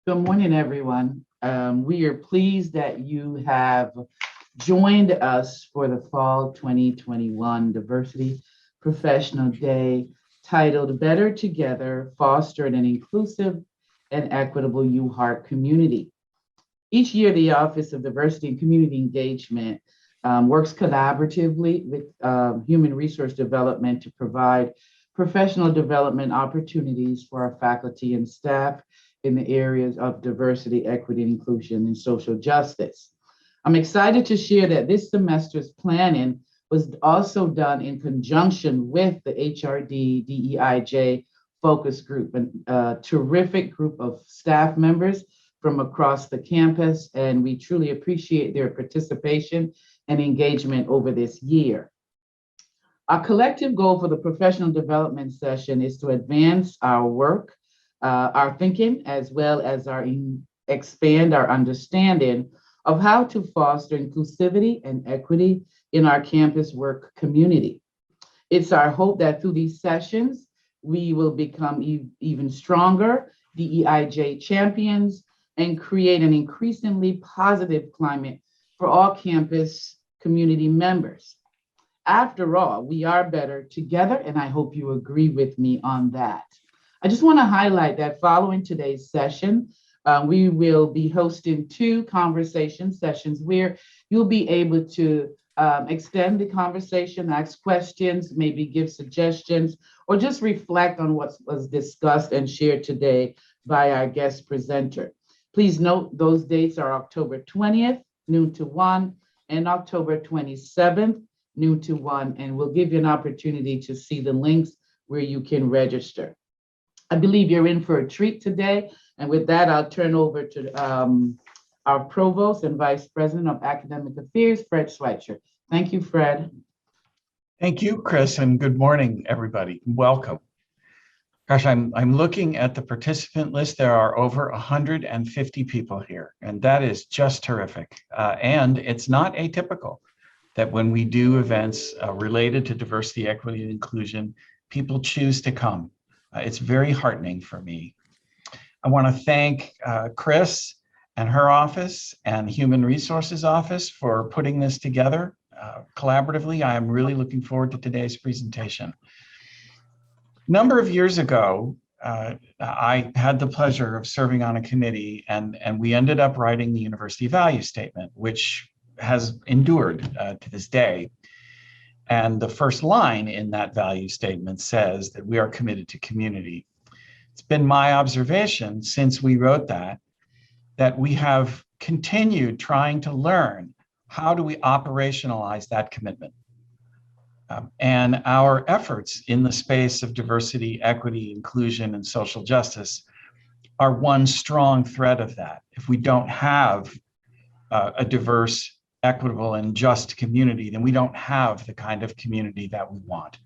Good morning, everyone. We are pleased that you have joined us for the Fall 2021 Diversity Professional Day titled Better Together, Fostering an Inclusive and Equitable UHart Community. Each year, the Office of Diversity and Community Engagement works collaboratively with Human Resource Development to provide professional development opportunities for our faculty and staff in the areas of diversity, equity, inclusion, and social justice. I'm excited to share that this semester's planning was also done in conjunction with the HRD DEIJ focus group, a terrific group of staff members from across the campus, and we truly appreciate their participation and engagement over this year. Our collective goal for the professional development session is to advance our work, our thinking, as well as expand our understanding of how to foster inclusivity and equity in our campus work community. It's our hope that through these sessions, we will become even stronger DEIJ champions and create an increasingly positive climate for all campus community members. After all, we are better together, and I hope you agree with me on that. I just want to highlight that following today's session, we will be hosting 2 conversation sessions where you'll be able to extend the conversation, ask questions, maybe give suggestions, or just reflect on what was discussed and shared today by our guest presenter. Please note those dates are October 20th, noon to 1, and October 27th, noon to 1, and we'll give you an opportunity to see the links where you can register. I believe you're in for a treat today, and with that, I'll turn over to our Provost and Vice President of Academic Affairs, Fred Schweitzer. Thank you, Fred. Thank you, Chris, and good morning, everybody. Welcome. Gosh, I'm looking at the participant list. There are over 150 people here, and that is just terrific. And it's not atypical that when we do events related to diversity, equity, and inclusion, people choose to come. It's very heartening for me. I want to thank Chris and her office and Human Resources Office for putting this together collaboratively. I am really looking forward to today's presentation. A number of years ago, I had the pleasure of serving on a committee, and we ended up writing the university value statement, which has endured to this day. And the first line in that value statement says that we are committed to community. It's been my observation since we wrote that we have continued trying to learn how do we operationalize that commitment. And our efforts in the space of diversity, equity, inclusion, and social justice are one strong thread of that. If we don't have a diverse, equitable, and just community, then we don't have the kind of community that we want.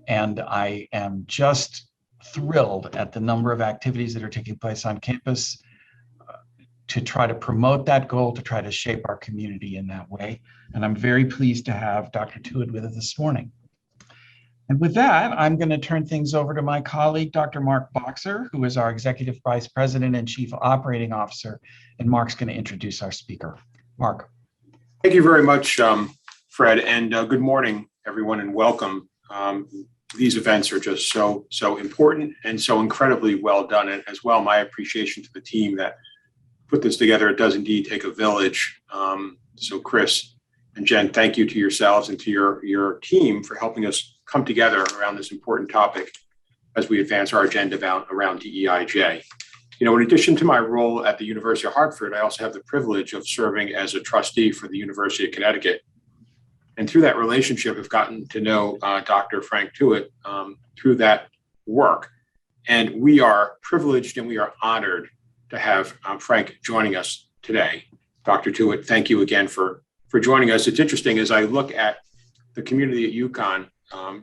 And I am just thrilled at the number of activities that are taking place on campus to try to promote that goal, to try to shape our community in that way. And I'm very pleased to have Dr. Tuitt with us this morning. And with that, I'm going to turn things over to my colleague, Dr. Mark Boxer, who is our Executive Vice President and Chief Operating Officer. And Mark's going to introduce our speaker. Mark. Thank you very much, Fred, and good morning, everyone, and welcome. These events are just so important and so incredibly well done, and as well, my appreciation to the team that put this together. It does indeed take a village. So Chris and Jen, thank you to yourselves and to your team for helping us come together around this important topic as we advance our agenda around DEIJ. You know, in addition to my role at the University of Hartford, I also have the privilege of serving as a trustee for the University of Connecticut. And through that relationship, I've gotten to know Dr. Frank Tuitt through that work. And we are privileged and we are honored to have Frank joining us today. Dr. Tuitt, thank you again for joining us. It's interesting as I look at the community at UConn,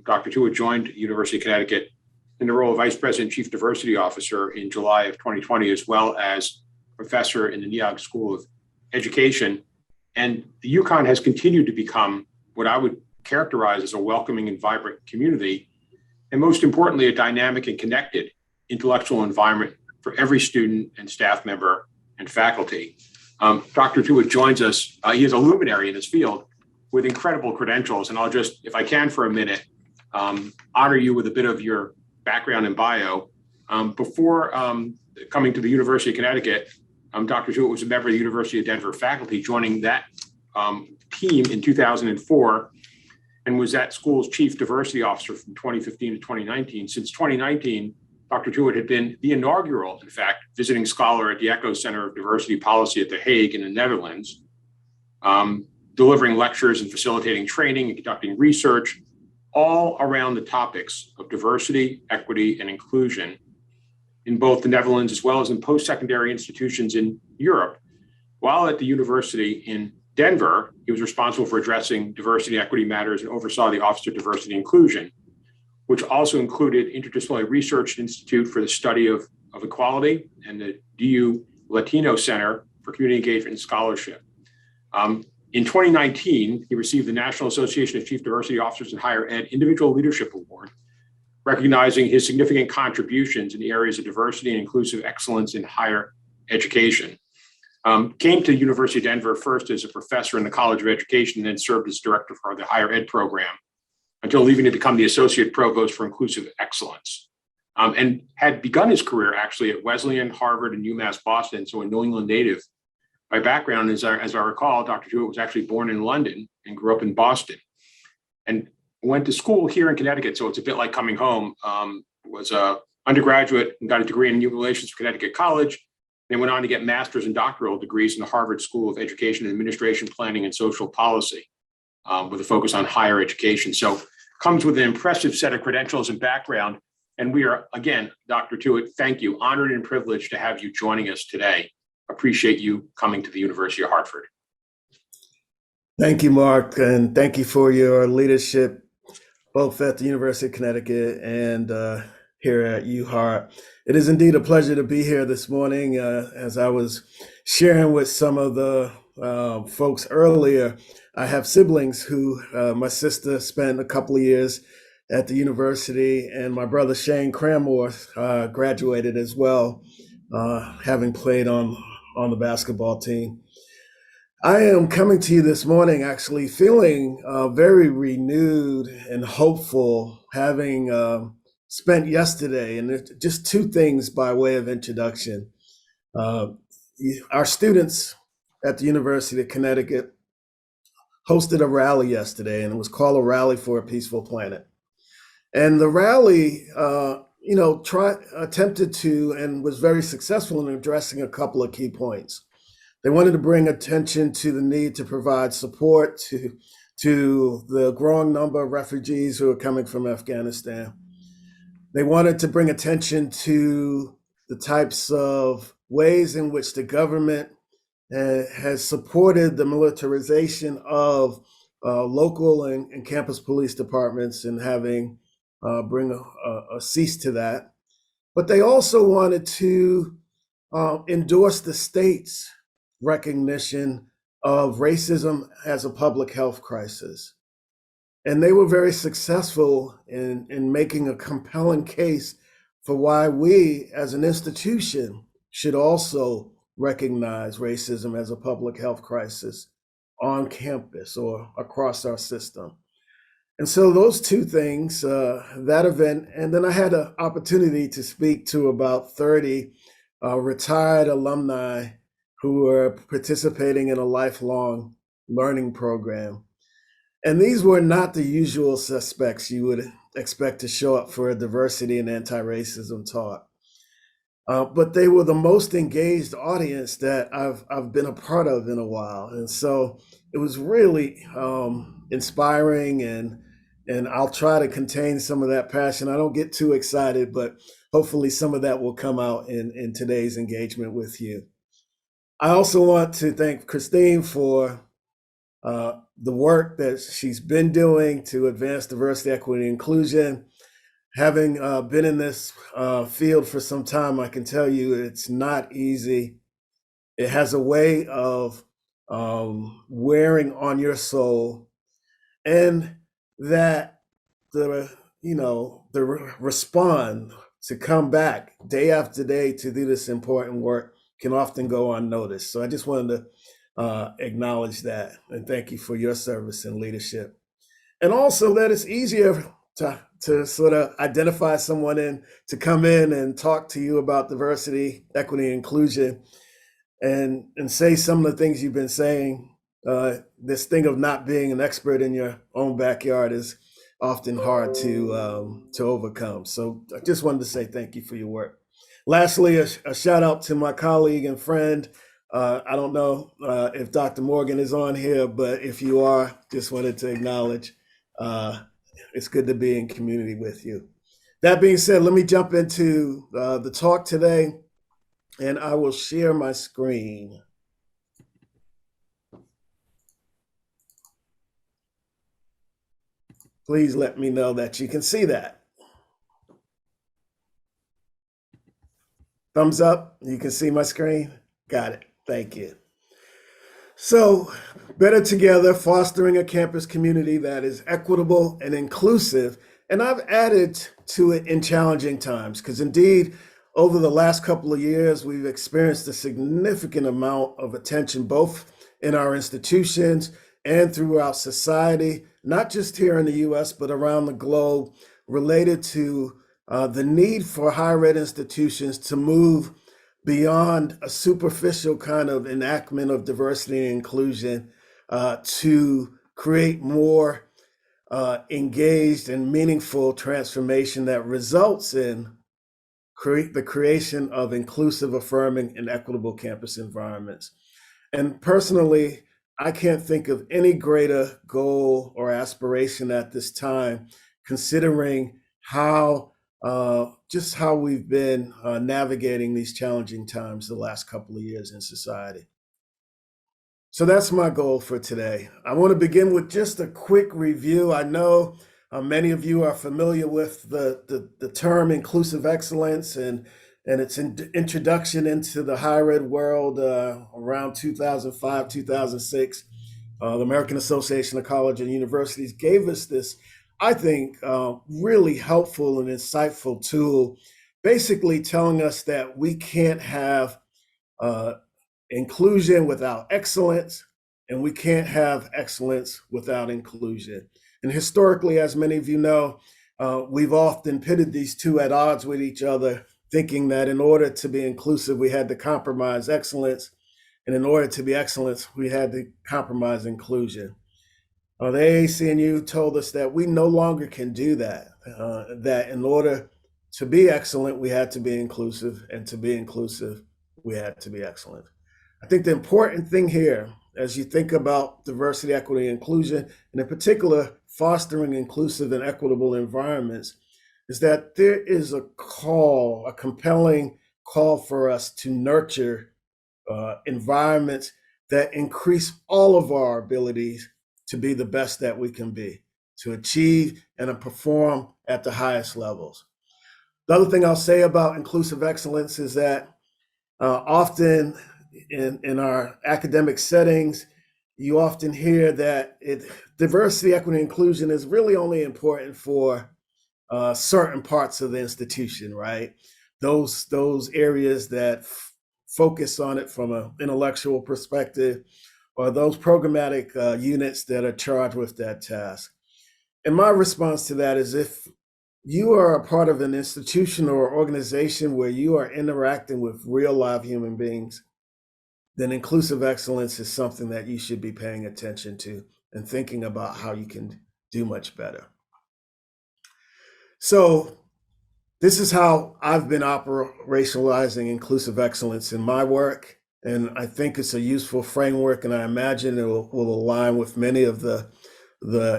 Dr. Tuitt joined University of Connecticut in the role of Vice President Chief Diversity Officer in July of 2020, as well as professor in the NEOG School of Education. And the UConn has continued to become what I would characterize as a welcoming and vibrant community, and most importantly, a dynamic and connected intellectual environment for every student and staff member and faculty. Dr. Tuitt joins us. He is a luminary in his field with incredible credentials. And I'll just, if I can for a minute, honor you with a bit of your background and bio. Before coming to the University of Connecticut, Dr. Tuitt was a member of the University of Denver faculty, joining that team in 2004, and was that school's chief diversity officer from 2015 to 2019. Since 2019, Dr. Tuitt had been the inaugural, in fact, visiting scholar at the ECHO Center of Diversity Policy at The Hague in the Netherlands, delivering lectures and facilitating training and conducting research all around the topics of diversity, equity, and inclusion in both the Netherlands as well as in post-secondary institutions in Europe. While at the university in Denver, he was responsible for addressing diversity and equity matters and oversaw the Office of Diversity and Inclusion, which also included Interdisciplinary Research Institute for the Study of Equality and the DU Latino Center for Community Engagement and Scholarship. In 2019, he received the National Association of Chief Diversity Officers in Higher Ed Individual Leadership Award, recognizing his significant contributions in the areas of diversity and inclusive excellence in higher education. Came to the University of Denver first as a professor in the College of Education, and then served as director for the higher ed program until leaving to become the associate provost for inclusive excellence. And had begun his career actually at Wesleyan, Harvard, and UMass Boston, so a New England native. By background, as I recall, Dr. Tuitt was actually born in London and grew up in Boston, and went to school here in Connecticut, so it's a bit like coming home. Was a undergraduate and got a degree in Human Relations from Connecticut College, then went on to get master's and doctoral degrees in the Harvard School of Education and Administration, Planning, and Social Policy, with a focus on higher education. So comes with an impressive set of credentials and background. And we are, again, Dr. Tuitt, thank you, honored and privileged to have you joining us today. Appreciate you coming to the University of Hartford. Thank you, Mark, and thank you for your leadership, both at the University of Connecticut and here at UHart. It is indeed a pleasure to be here this morning. As I was sharing with some of the folks earlier, I have siblings who, my sister spent a couple of years at the university, and my brother Shane Cranmore graduated as well, having played on the basketball team. I am coming to you this morning actually feeling very renewed and hopeful, having spent yesterday, and just two things by way of introduction. Our students at the University of Connecticut hosted a rally yesterday, and it was called a Rally for a Peaceful Planet. And the rally, attempted to and was very successful in addressing a couple of key points. They wanted to bring attention to the need to provide support to the growing number of refugees who are coming from Afghanistan. They wanted to bring attention to the types of ways in which the government has supported the militarization of local and campus police departments and having bring a cease to that. But they also wanted to endorse the state's recognition of racism as a public health crisis. And they were very successful in making a compelling case for why we as an institution should also recognize racism as a public health crisis on campus or across our system. And so those two things, that event, and then I had an opportunity to speak to about 30 retired alumni who were participating in a lifelong learning program. And these were not the usual suspects you would expect to show up for a diversity and anti-racism talk. But they were the most engaged audience that I've been a part of in a while. And so it was really inspiring, and I'll try to contain some of that passion. I don't get too excited, but hopefully some of that will come out in today's engagement with you. I also want to thank Christine for the work that she's been doing to advance diversity, equity, and inclusion. Having been in this field for some time, I can tell you it's not easy. It has a way of wearing on your soul, and that the response to come back day after day to do this important work can often go unnoticed. So I just wanted to acknowledge that and thank you for your service and leadership. And also that it's easier to sort of identify someone in to come in and talk to you about diversity, equity, and inclusion, and say some of the things you've been saying. This thing of not being an expert in your own backyard is often hard to overcome. So I just wanted to say thank you for your work. Lastly, a shout out to my colleague and friend. I don't know if Dr. Morgan is on here, but if you are, just wanted to acknowledge it's good to be in community with you. That being said, let me jump into the talk today, and I will share my screen. Please let me know that you can see that. Thumbs up, you can see my screen? Got it, thank you. So, Better Together, fostering a campus community that is equitable and inclusive. And I've added to it in challenging times, because indeed, over the last couple of years, we've experienced a significant amount of attention, both in our institutions and throughout society, not just here in the US, but around the globe, related to the need for higher ed institutions to move beyond a superficial kind of enactment of diversity and inclusion to create more engaged and meaningful transformation that results in the creation of inclusive, affirming, and equitable campus environments. And personally, I can't think of any greater goal or aspiration at this time, considering how just how we've been navigating these challenging times the last couple of years in society. So that's my goal for today. I want to begin with just a quick review. I know many of you are familiar with the term inclusive excellence and its introduction into the higher ed world around 2005, 2006. The American Association of Colleges and Universities gave us this, I think, really helpful and insightful tool, basically telling us that we can't have inclusion without excellence, and we can't have excellence without inclusion. And historically, as many of you know, we've often pitted these two at odds with each other, thinking that in order to be inclusive, we had to compromise excellence, and in order to be excellence, we had to compromise inclusion. The AAC&U told us that we no longer can do that, that in order to be excellent, we had to be inclusive, and to be inclusive, we had to be excellent. I think the important thing here, as you think about diversity, equity, and inclusion, and in particular, fostering inclusive and equitable environments, is that there is a compelling call for us to nurture environments that increase all of our abilities to be the best that we can be, to achieve and perform at the highest levels. The other thing I'll say about inclusive excellence is that often in our academic settings, you often hear that diversity, equity, and inclusion is really only important for certain parts of the institution, right? Those areas that focus on it from an intellectual perspective, or those programmatic units that are charged with that task. And my response to that is, if you are a part of an institution or organization where you are interacting with real live human beings, then inclusive excellence is something that you should be paying attention to and thinking about how you can do much better. So this is how I've been operationalizing inclusive excellence in my work. And I think it's a useful framework, and I imagine it will align with many of the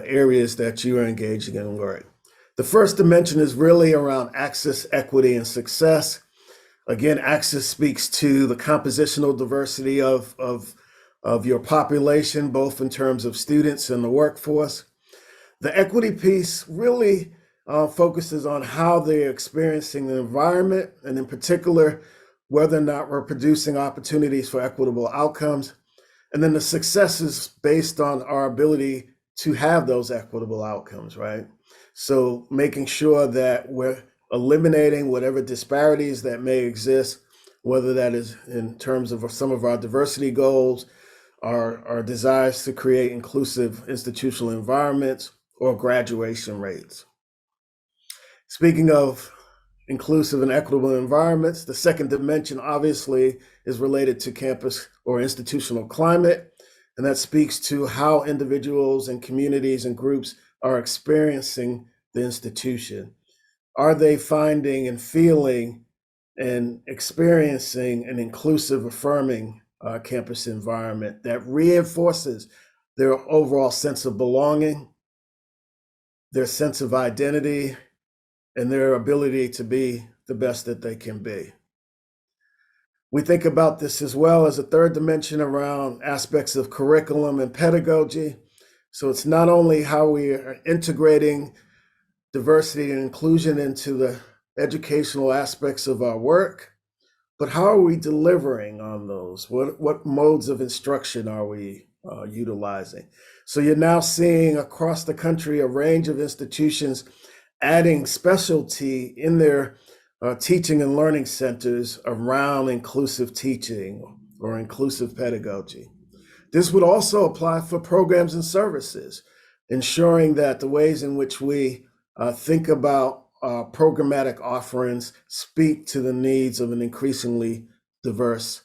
areas that you are engaging in work. The first dimension is really around access, equity, and success. Again, access speaks to the compositional diversity of your population, both in terms of students and the workforce. The equity piece really focuses on how they're experiencing the environment, and in particular, whether or not we're producing opportunities for equitable outcomes. And then the success is based on our ability to have those equitable outcomes, right? So making sure that we're eliminating whatever disparities that may exist, whether that is in terms of some of our diversity goals, our desires to create inclusive institutional environments, or graduation rates. Speaking of inclusive and equitable environments, the second dimension obviously is related to campus or institutional climate, and that speaks to how individuals and communities and groups are experiencing the institution. Are they finding and feeling and experiencing an inclusive, affirming campus environment that reinforces their overall sense of belonging, their sense of identity, and their ability to be the best that they can be? We think about this as well as a third dimension around aspects of curriculum and pedagogy. So it's not only how we are integrating diversity and inclusion into the educational aspects of our work, but how are we delivering on those? What modes of instruction are we utilizing? So you're now seeing across the country a range of institutions adding specialty in their teaching and learning centers around inclusive teaching or inclusive pedagogy. This would also apply for programs and services, ensuring that the ways in which we think about programmatic offerings speak to the needs of an increasingly diverse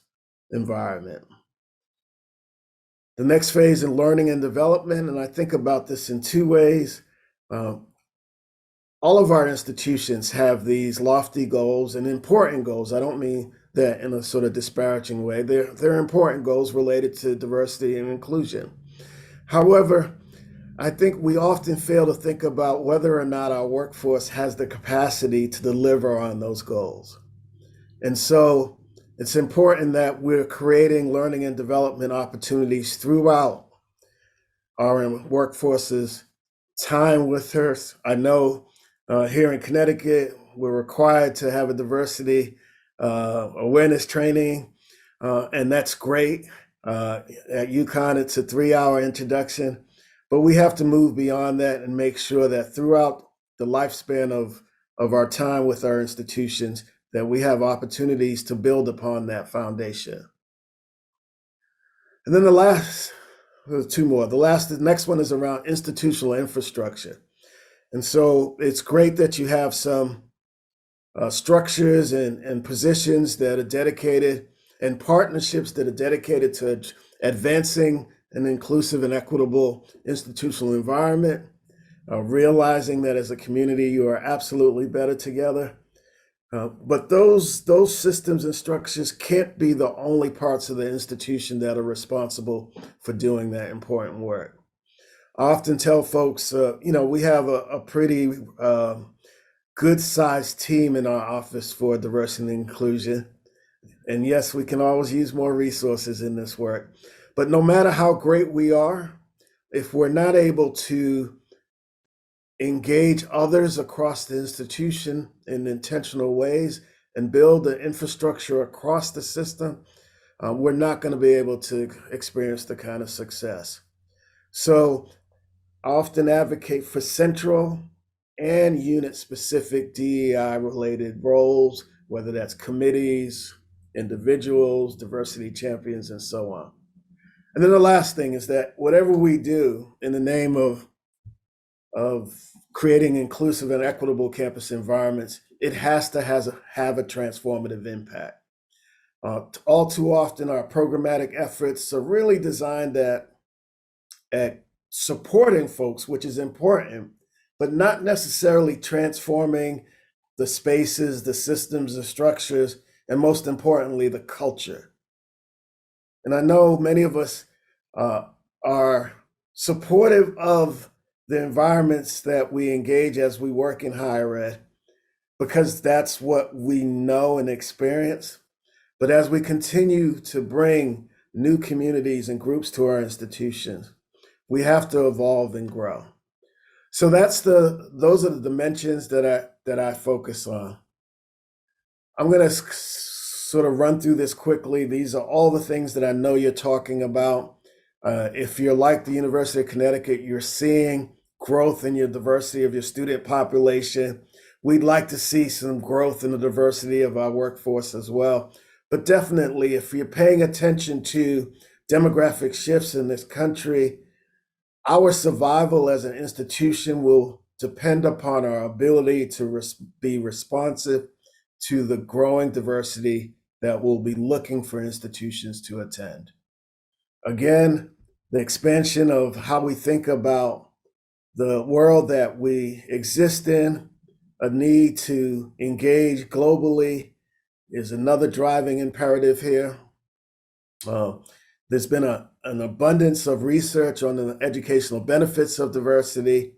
environment. The next phase in learning and development, and I think about this in two ways. All of our institutions have these lofty goals and important goals. I don't mean that in a sort of disparaging way. They're important goals related to diversity and inclusion. However, I think we often fail to think about whether or not our workforce has the capacity to deliver on those goals. And so it's important that we're creating learning and development opportunities throughout our workforce's time with us. I know here in Connecticut, we're required to have a diversity awareness training, and that's great. At UConn, it's a 3-hour introduction. But we have to move beyond that and make sure that throughout the lifespan of our time with our institutions, that we have opportunities to build upon that foundation. And then two more. The next one is around institutional infrastructure. And so it's great that you have some structures and positions that are dedicated and partnerships that are dedicated to advancing an inclusive and equitable institutional environment, realizing that as a community, you are absolutely better together. But those systems and structures can't be the only parts of the institution that are responsible for doing that important work. I often tell folks, we have a pretty good sized team in our office for diversity and inclusion. And yes, we can always use more resources in this work. But no matter how great we are, if we're not able to engage others across the institution in intentional ways and build the infrastructure across the system, we're not going to be able to experience the kind of success. So I often advocate for central and unit-specific DEI-related roles, whether that's committees, individuals, diversity champions, and so on. And then the last thing is that whatever we do in the name of creating inclusive and equitable campus environments, it has to have a transformative impact. All too often, our programmatic efforts are really designed at supporting folks, which is important, but not necessarily transforming the spaces, the systems, the structures, and most importantly, the culture. And I know many of us are supportive of the environments that we engage as we work in higher ed, because that's what we know and experience. But as we continue to bring new communities and groups to our institutions, we have to evolve and grow. So those are the dimensions that I focus on. I'm going to sort of run through this quickly. These are all the things that I know you're talking about. If you're like the University of Connecticut, you're seeing growth in your diversity of your student population. we'd like to see some growth in the diversity of our workforce as well. But definitely, if you're paying attention to demographic shifts in this country, our survival as an institution will depend upon our ability to be responsive to the growing diversity that we'll be looking for institutions to attend. Again, the expansion of how we think about the world that we exist in, a need to engage globally is another driving imperative here. There's been an abundance of research on the educational benefits of diversity.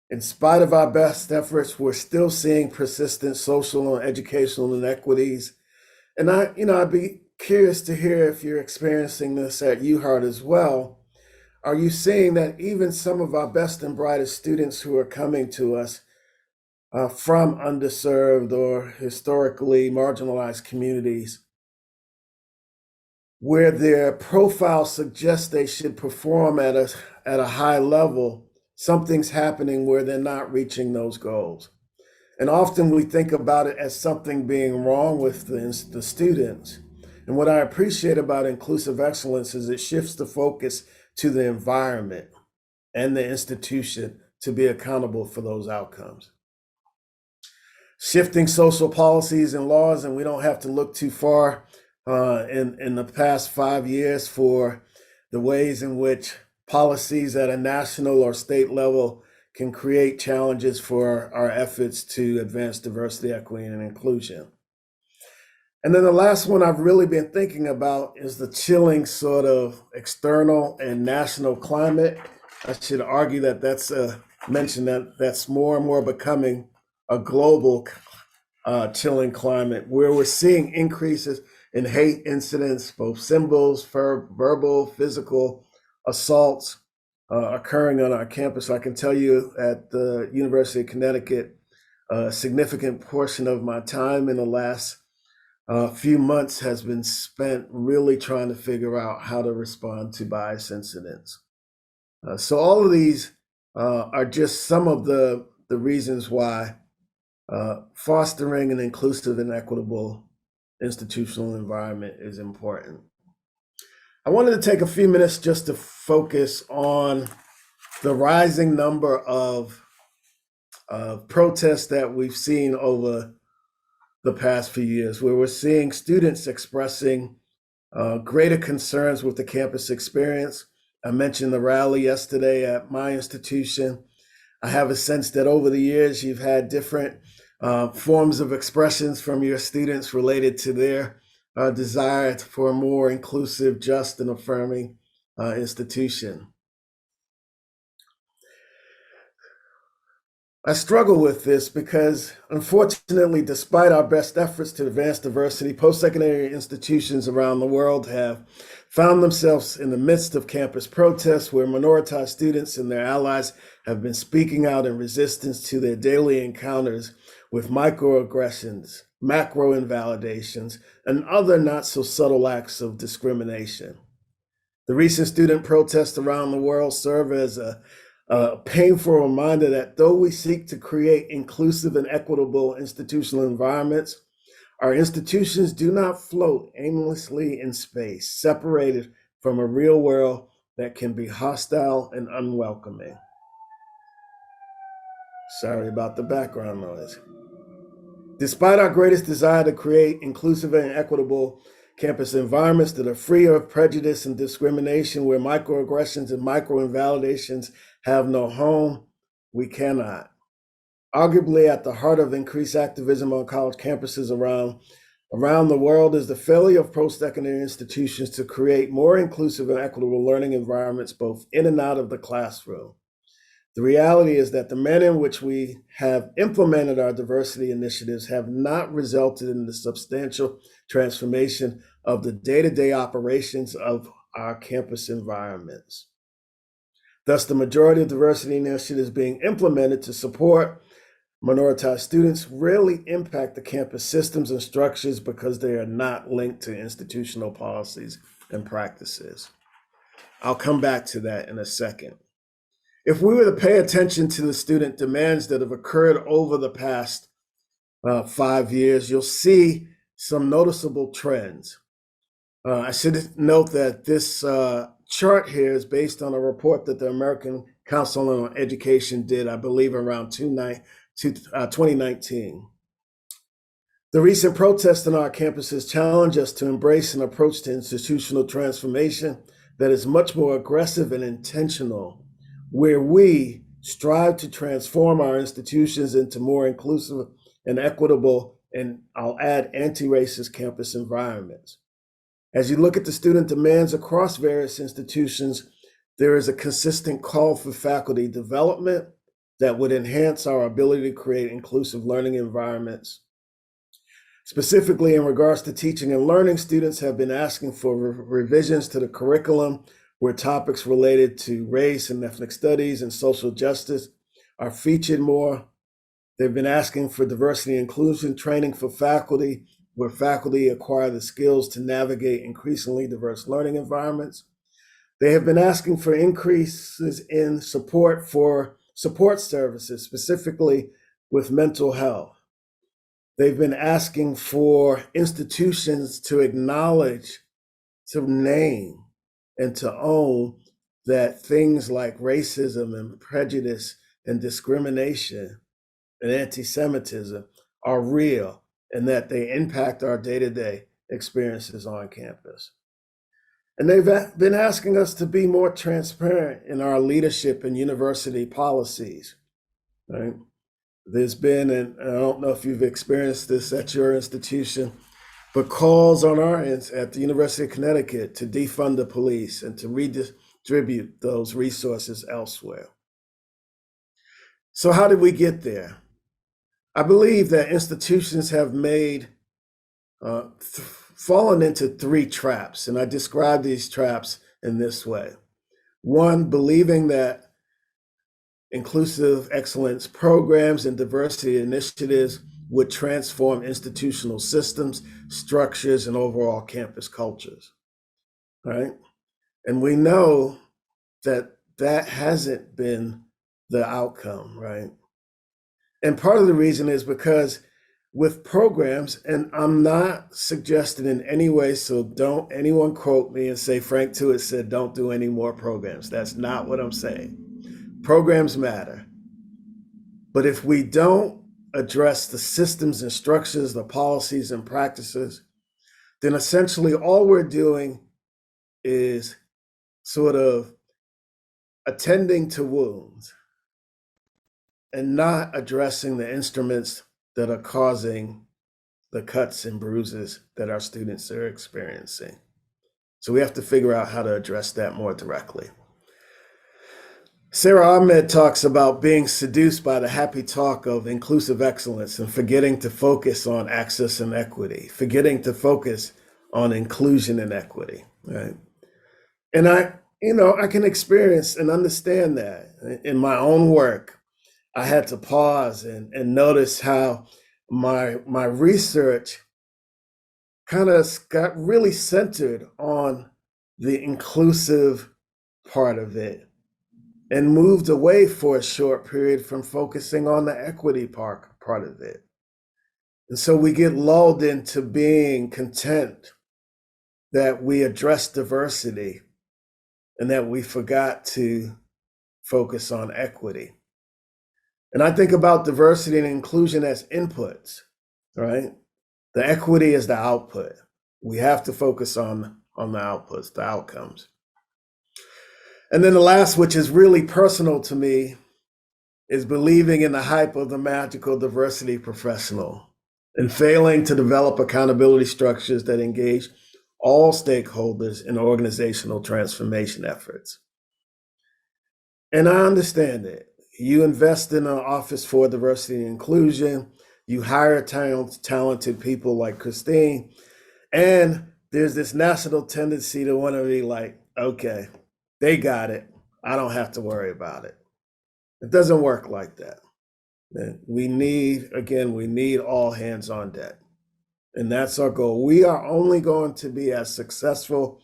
In spite of our best efforts, we're still seeing persistent social and educational inequities. And I'd be curious to hear if you're experiencing this at UHart as well. Are you seeing that even some of our best and brightest students who are coming to us from underserved or historically marginalized communities, where their profile suggests they should perform at a high level, something's happening where they're not reaching those goals? And often we think about it as something being wrong with the students. And what I appreciate about inclusive excellence is it shifts the focus to the environment and the institution to be accountable for those outcomes. Shifting social policies and laws, and we don't have to look too far in the past 5 years for the ways in which policies at a national or state level can create challenges for our efforts to advance diversity, equity, and inclusion. And then the last one I've really been thinking about is the chilling sort of external and national climate. I should argue that that's more and more becoming a global chilling climate, where we're seeing increases in hate incidents, both symbols, verbal, physical assaults occurring on our campus. I can tell you at the University of Connecticut, a significant portion of my time in the last few months has been spent really trying to figure out how to respond to bias incidents. So all of these are just some of the reasons why fostering an inclusive and equitable institutional environment is important. I wanted to take a few minutes just to focus on the rising number of protests that we've seen over the past few years, where we're seeing students expressing greater concerns with the campus experience. I mentioned the rally yesterday at my institution. I have a sense that over the years, you've had different forms of expressions from your students related to their desire for a more inclusive, just, and affirming institution. I struggle with this because, unfortunately, despite our best efforts to advance diversity, post-secondary institutions around the world have found themselves in the midst of campus protests where minoritized students and their allies have been speaking out in resistance to their daily encounters with microaggressions, macro invalidations, and other not so subtle acts of discrimination. The recent student protests around the world serve as a painful reminder that though we seek to create inclusive and equitable institutional environments, our institutions do not float aimlessly in space, separated from a real world that can be hostile and unwelcoming. Sorry about the background noise. Despite our greatest desire to create inclusive and equitable campus environments that are free of prejudice and discrimination, where microaggressions and micro-invalidations have no home, we cannot. Arguably at the heart of increased activism on college campuses around the world is the failure of post-secondary institutions to create more inclusive and equitable learning environments both in and out of the classroom. The reality is that the manner in which we have implemented our diversity initiatives have not resulted in the substantial transformation of the day-to-day operations of our campus environments. Thus, the majority of diversity initiatives being implemented to support minoritized students rarely impact the campus systems and structures because they are not linked to institutional policies and practices. I'll come back to that in a second. If we were to pay attention to the student demands that have occurred over the past 5 years, you'll see some noticeable trends. I should note that this chart here is based on a report that the American Council on Education did, I believe, around 2019. The recent protests on our campuses challenge us to embrace an approach to institutional transformation that is much more aggressive and intentional, where we strive to transform our institutions into more inclusive and equitable, and I'll add anti-racist campus environments. As you look at the student demands across various institutions, there is a consistent call for faculty development that would enhance our ability to create inclusive learning environments. Specifically in regards to teaching and learning, students have been asking for revisions to the curriculum where topics related to race and ethnic studies and social justice are featured more. They've been asking for diversity and inclusion training for faculty, where faculty acquire the skills to navigate increasingly diverse learning environments. They have been asking for increases in support services, specifically with mental health. They've been asking for institutions to acknowledge, to name, and to own that things like racism and prejudice and discrimination and anti-Semitism are real and that they impact our day-to-day experiences on campus. And they've been asking us to be more transparent in our leadership and university policies, right? There's been, and I don't know if you've experienced this at your institution, but calls on our end at the University of Connecticut to defund the police and to redistribute those resources elsewhere. So how did we get there? I believe that institutions have fallen into 3 traps, and I describe these traps in this way. 1, believing that inclusive excellence programs and diversity initiatives would transform institutional systems, structures, and overall campus cultures, right? And we know that that hasn't been the outcome, right? And part of the reason is because with programs, and I'm not suggesting in any way, so don't anyone quote me and say Frank Tuitt said don't do any more programs. That's not what I'm saying. Programs matter. But if we don't address the systems and structures, the policies and practices, then essentially all we're doing is sort of attending to wounds and not addressing the instruments that are causing the cuts and bruises that our students are experiencing. So we have to figure out how to address that more directly. Sarah Ahmed talks about being seduced by the happy talk of inclusive excellence and forgetting to focus on access and equity, forgetting to focus on inclusion and equity, right? And I can experience and understand that in my own work. I had to pause and notice how my research kind of got really centered on the inclusive part of it and moved away for a short period from focusing on the equity part of it. And so we get lulled into being content that we address diversity and that we forgot to focus on equity. And I think about diversity and inclusion as inputs, right? The equity is the output. We have to focus on the outputs, the outcomes. And then the last, which is really personal to me, is believing in the hype of the magical diversity professional and failing to develop accountability structures that engage all stakeholders in organizational transformation efforts. And I understand it. You invest in an office for diversity and inclusion, you hire talented people like Christine, and there's this national tendency to want to be like, okay, they got it. I don't have to worry about it. It doesn't work like that. We need all hands on deck. And that's our goal. We are only going to be as successful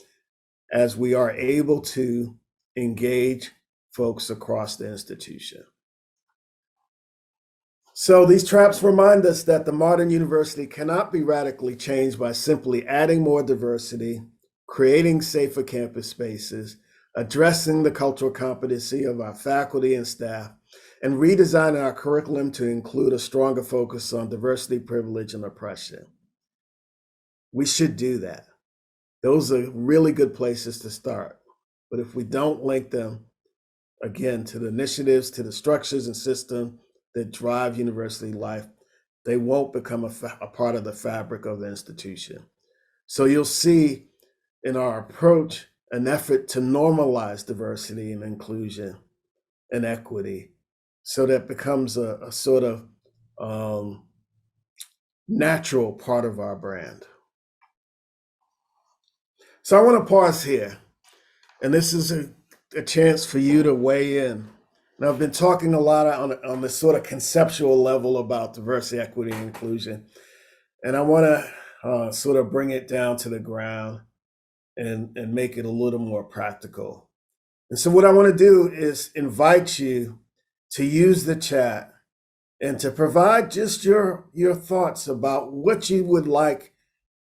as we are able to engage folks across the institution. So these traps remind us that the modern university cannot be radically changed by simply adding more diversity, creating safer campus spaces, addressing the cultural competency of our faculty and staff, and redesigning our curriculum to include a stronger focus on diversity, privilege, and oppression. We should do that. Those are really good places to start. But if we don't link them, again, to the initiatives, to the structures and systems that drive university life, they won't become a part of the fabric of the institution. So you'll see in our approach an effort to normalize diversity and inclusion and equity so that it becomes a sort of natural part of our brand. So I want to pause here, and this is a chance for you to weigh in. Now, I've been talking a lot on the sort of conceptual level about diversity, equity, and inclusion, and I want to sort of bring it down to the ground and make it a little more practical. And so what I want to do is invite you to use the chat and to provide just your thoughts about what you would like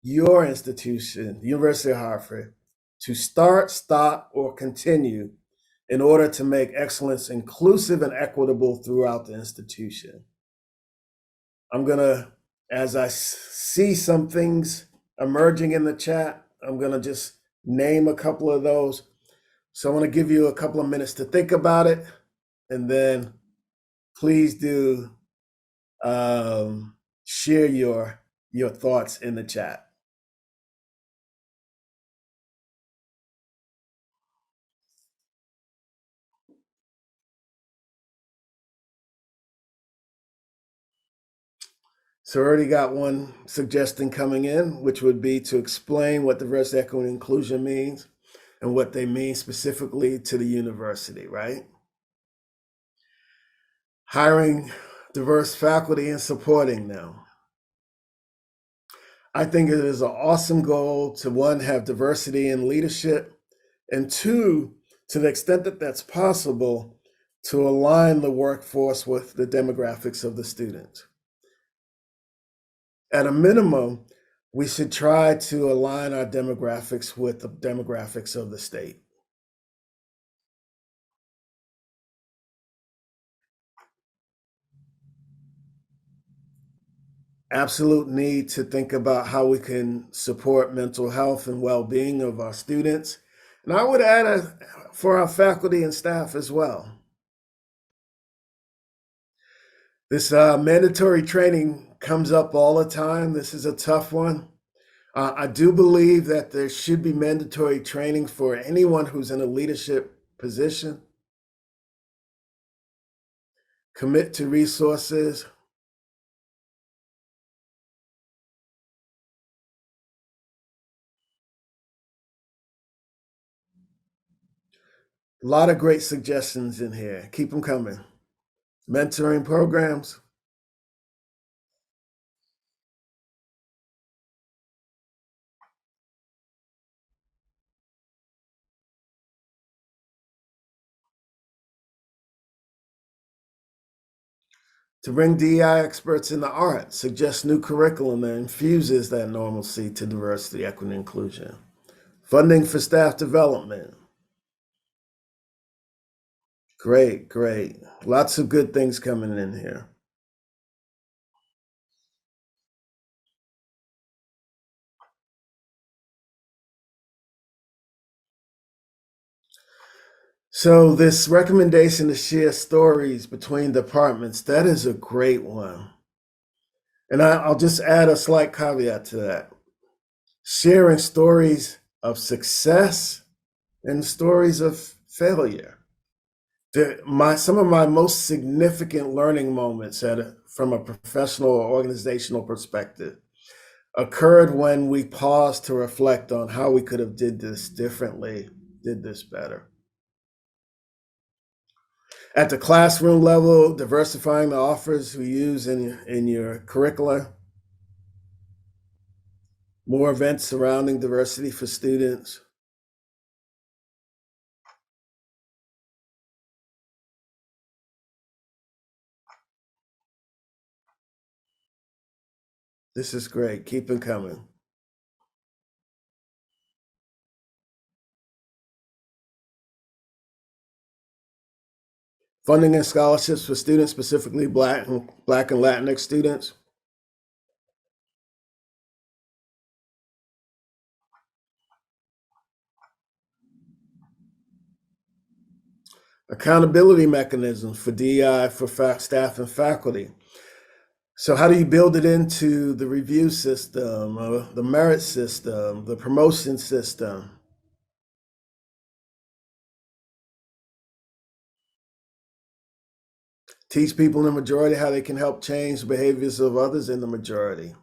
your institution, the University of Hartford, to start, stop, or continue in order to make excellence inclusive and equitable throughout the institution. I'm gonna, as I see some things emerging in the chat, I'm gonna just name a couple of those. So I wanna give you a couple of minutes to think about it, and then please do share your thoughts in the chat. So I already got one suggestion coming in, which would be to explain what diversity, equity, and inclusion means and what they mean specifically to the university, right? Hiring diverse faculty and supporting them. I think it is an awesome goal to, one, have diversity in leadership, and two, to the extent that that's possible, to align the workforce with the demographics of the students. At a minimum, we should try to align our demographics with the demographics of the state. Absolute need to think about how we can support mental health and well-being of our students. And I would add for our faculty and staff as well. This mandatory training comes up all the time. This is a tough one. I do believe that there should be mandatory training for anyone who's in a leadership position. Commit to resources. A lot of great suggestions in here. Keep them coming. Mentoring programs. To bring DEI experts in the arts, suggest new curriculum that infuses that normalcy to diversity, equity, and inclusion. Funding for staff development. Great, great. Lots of good things coming in here. So this recommendation to share stories between departments, that is a great one. And I'll just add a slight caveat to that. Sharing stories of success and stories of failure. Some of my most significant learning moments from a professional or organizational perspective occurred when we paused to reflect on how we could have did this differently, did this better. At the classroom level, diversifying the offers we use in your curricula. More events surrounding diversity for students. This is great. Keep them coming. Funding and scholarships for students, specifically Black and Latinx students. Accountability mechanisms for DEI for staff and faculty. So how do you build it into the review system, the merit system, the promotion system? Teach people in the majority how they can help change the behaviors of others in the majority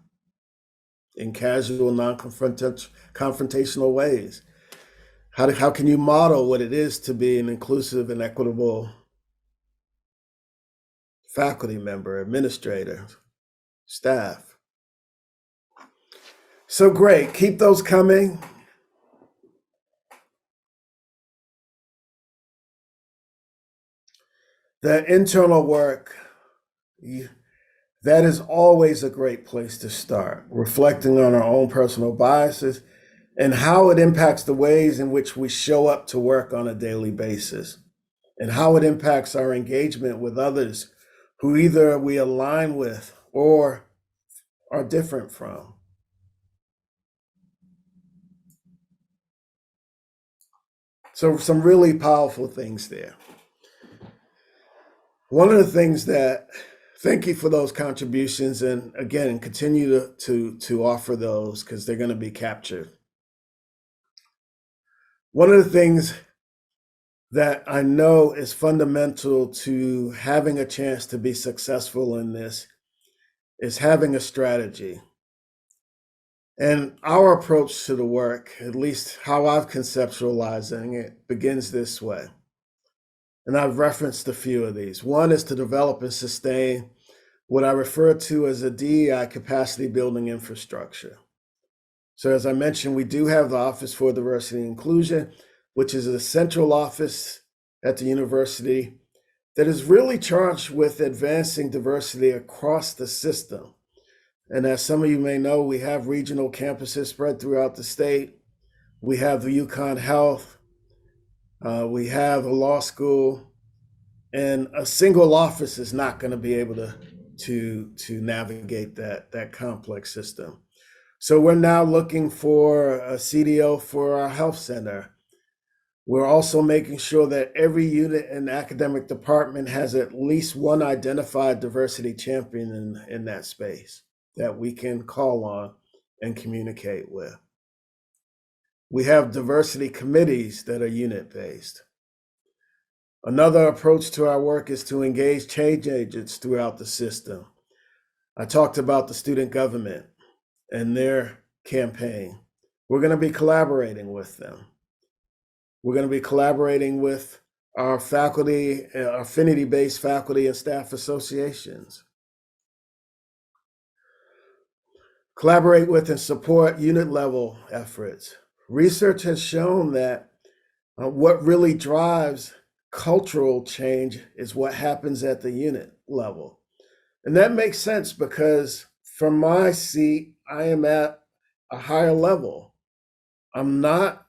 in casual, non-confrontational ways. How can you model what it is to be an inclusive and equitable faculty member, administrator, staff? So great. Keep those coming. The internal work, that is always a great place to start, reflecting on our own personal biases and how it impacts the ways in which we show up to work on a daily basis, and how it impacts our engagement with others who either we align with or are different from. So some really powerful things there. One of the things that, thank you for those contributions, and again, continue to offer those because they're going to be captured. One of the things that I know is fundamental to having a chance to be successful in this is having a strategy. And our approach to the work, at least how I've conceptualizing it, begins this way. And I've referenced a few of these. One is to develop and sustain what I refer to as a DEI capacity building infrastructure. So as I mentioned, we do have the Office for Diversity and Inclusion, which is a central office at the university that is really charged with advancing diversity across the system. And as some of you may know, we have regional campuses spread throughout the state. We have the UConn Health. We have a law school. And a single office is not going to be able to navigate that complex system. So we're now looking for a CDO for our health center. We're also making sure that every unit and academic department has at least one identified diversity champion in that space that we can call on and communicate with. We have diversity committees that are unit-based. Another approach to our work is to engage change agents throughout the system. I talked about the student government and their campaign. We're going to be collaborating with them. We're going to be collaborating with our faculty, affinity-based faculty and staff associations. Collaborate with and support unit-level efforts. Research has shown that what really drives cultural change is what happens at the unit level. And that makes sense because from my seat, I am at a higher level. I'm not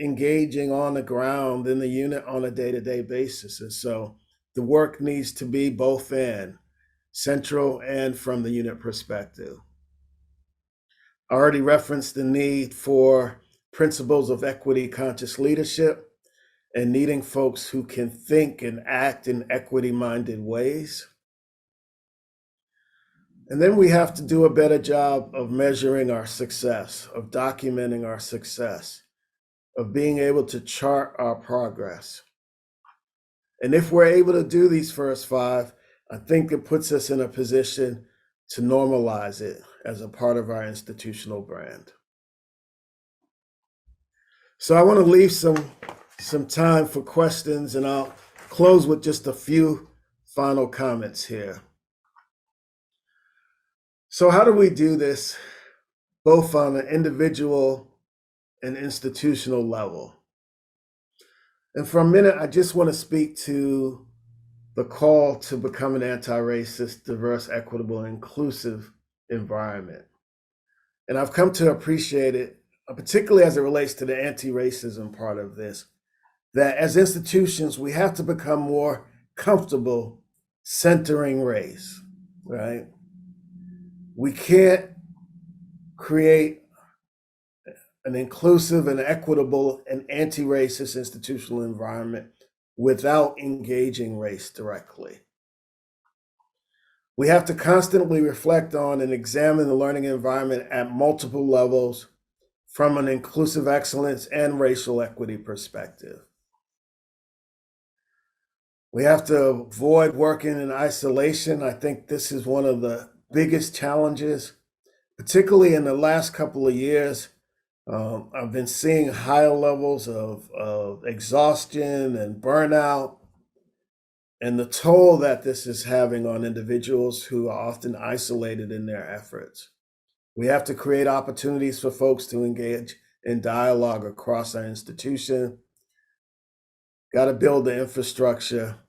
engaging on the ground in the unit on a day-to-day basis. And so the work needs to be both and central and from the unit perspective. I already referenced the need for principles of equity conscious leadership and needing folks who can think and act in equity-minded ways. And then we have to do a better job of measuring our success, of documenting our success, of being able to chart our progress. And if we're able to do these first five, I think it puts us in a position to normalize it as a part of our institutional brand. So I want to leave some time for questions, and I'll close with just a few final comments here. So how do we do this both on an individual and institutional level? And for a minute, I just want to speak to the call to become an anti-racist, diverse, equitable, and inclusive environment. And I've come to appreciate it, particularly as it relates to the anti-racism part of this, that as institutions, we have to become more comfortable centering race, right? We can't create an inclusive and equitable and anti-racist institutional environment without engaging race directly. We have to constantly reflect on and examine the learning environment at multiple levels from an inclusive excellence and racial equity perspective. We have to avoid working in isolation. I think this is one of the biggest challenges, particularly in the last couple of years. I've been seeing higher levels of exhaustion and burnout, and the toll that this is having on individuals who are often isolated in their efforts. We have to create opportunities for folks to engage in dialogue across our institution. Got to build the infrastructure.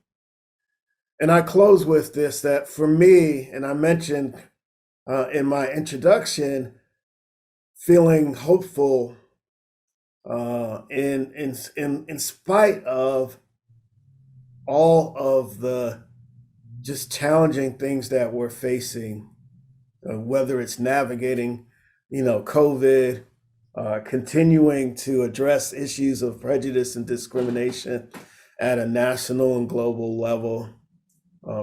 And I close with this, that for me, and I mentioned in my introduction, feeling hopeful in spite of all of the just challenging things that we're facing, whether it's navigating, COVID, continuing to address issues of prejudice and discrimination at a national and global level,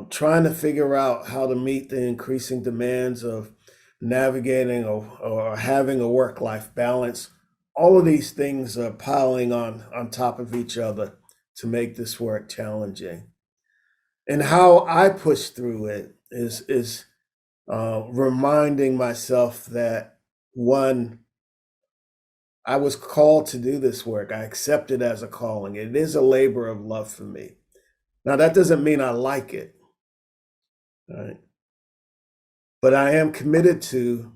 trying to figure out how to meet the increasing demands of navigating or having a work-life balance. All of these things are piling on top of each other to make this work challenging. And how I push through it is reminding myself that, one, I was called to do this work. I accept it as a calling. It is a labor of love for me. Now, that doesn't mean I like it, right? But I am committed to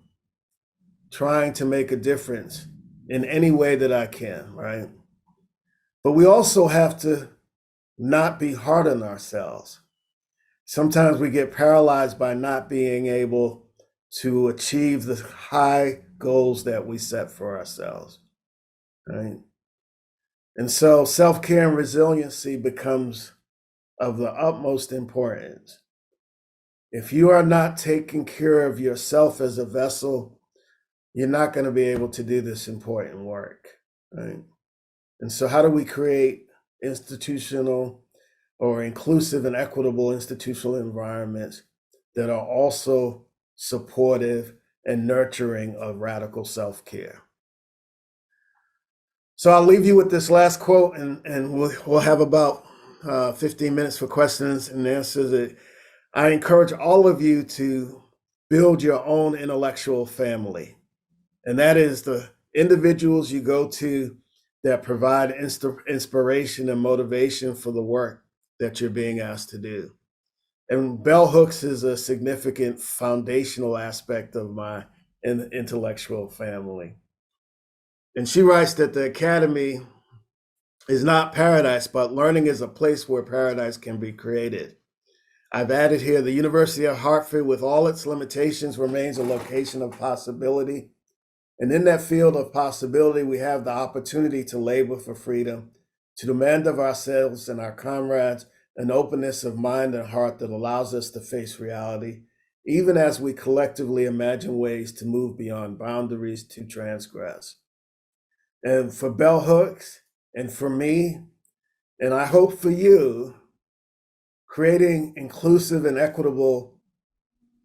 trying to make a difference in any way that I can, right? But we also have to not be hard on ourselves. Sometimes we get paralyzed by not being able to achieve the high goals that we set for ourselves, right? And so self-care and resiliency becomes of the utmost importance. If you are not taking care of yourself as a vessel, you're not going to be able to do this important work, right? And so how do we create institutional or inclusive and equitable institutional environments that are also supportive and nurturing of radical self-care? So I'll leave you with this last quote, and we'll have about 15 minutes for questions and answers. I encourage all of you to build your own intellectual family. And that is the individuals you go to that provide inspiration and motivation for the work that you're being asked to do. And bell hooks is a significant foundational aspect of my intellectual family. And she writes that the academy is not paradise, but learning is a place where paradise can be created. I've added here, the University of Hartford, with all its limitations, remains a location of possibility. And in that field of possibility, we have the opportunity to labor for freedom, to demand of ourselves and our comrades an openness of mind and heart that allows us to face reality, even as we collectively imagine ways to move beyond boundaries to transgress. And for bell hooks, and for me, and I hope for you, creating inclusive and equitable